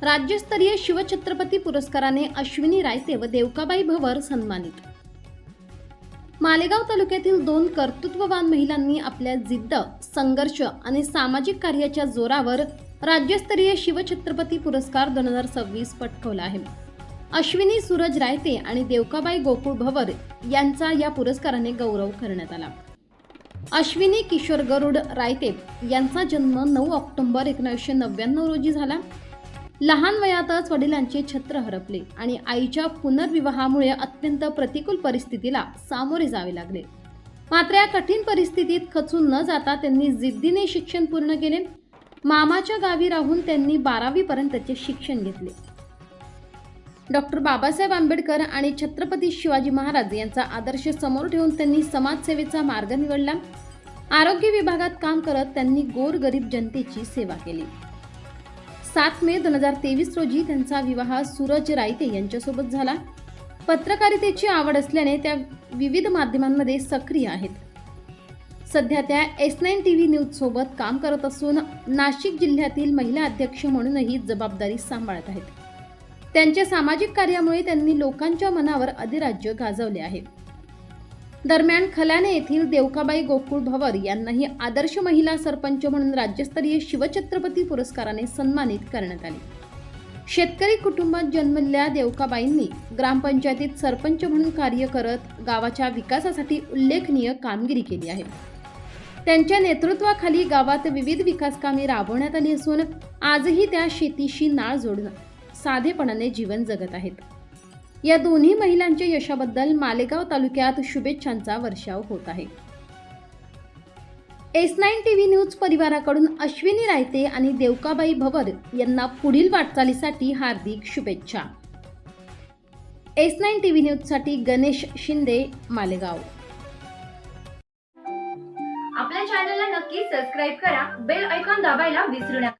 राज्यस्तरीय शिवछत्रपती पुरस्काराने अश्विनी रायते व देवकाबाई भवर सन्मानित। मालेगाव तालुक्यातील 2 कर्तृत्ववान महिलांनी आपल्या जिद्द, संघर्ष आणि सामाजिक कार्याच्या जोरावर राज्यस्तरीय शिवछत्रपती पुरस्कार 2026 पटकावला आहे। अश्विनी सूरज रायते आणि देवकाबाई गोकुळ भवर यांचा या पुरस्काराने गौरव करण्यात आला। अश्विनी किशोर गरुड रायते यांचा जन्म 9 ऑक्टोबर 1999 रोजी झाला। लहान वयातच वडिलांचे छत्र हरपले आणि आईच्या पुनर्विवाहामुळे अत्यंत प्रतिकूल परिस्थितीला सामोरे जावे लागले। मात्र या कठीण परिस्थितीत खचून न जाता त्यांनी जिद्दीने शिक्षण पूर्ण केले। मामाच्या गावी राहून त्यांनी 12वी पर्यंतचे शिक्षण घेतले। डॉक्टर बाबासाहेब आंबेडकर आणि छत्रपती शिवाजी महाराज यांचा आदर्श समोर ठेवून त्यांनी समाजसेवेचा मार्ग निवडला। आरोग्य विभागात काम करत त्यांनी गोरगरीब जनतेची सेवा केली। 7 मे 2023 रोजी त्यांचा विवाह सूरज रायते यांच्यासोबत झाला। पत्रकारितेची आवड असल्याने त्या विविध माध्यमांमध्ये सक्रिय आहेत। सध्या त्या S9 TV न्यूज सोबत काम करत असून नाशिक जिल्ह्यातील महिला अध्यक्ष म्हणूनही जबाबदारी सांभाळत आहेत। त्यांच्या सामाजिक कार्यामुळे त्यांनी लोकांच्या मनावर अधिराज्य गाजवले आहे। दरम्यान खलाने येथील देवकाबाई गोकुळ भवर यांनाही आदर्श महिला सरपंच म्हणून राज्यस्तरीय शिवछत्रपती पुरस्काराने सन्मानित करण्यात आले। शेतकरी कुटुंबात जन्मलेल्या देवकाबाईंनी ग्रामपंचायतीत सरपंच म्हणून कार्य करत गावाच्या विकासासाठी उल्लेखनीय कामगिरी केली आहे। त्यांच्या नेतृत्वाखाली गावात विविध विकास कामे राबवण्यात आली असून आजही त्या शेतीशी नाळ जोडून साधेपणाने जीवन जगत आहेत। या दोन्ही महिलांच्या यशाबद्दल मालेगाव तालुक्यात शुभेच्छांचा वर्षाव होत आहे। S9 TV न्यूज परिवाराकडून अश्विनी रायते आणि देवकाबाई भवर यांना पुढील वाटचालीसाठी हार्दिक शुभेच्छा। S9 TV न्यूजसाठी गणेश शिंदे, मालेगाव। आपल्या चॅनलला नक्की सबस्क्राइब करा, बेल आयकॉन दाबायला विसरू नका।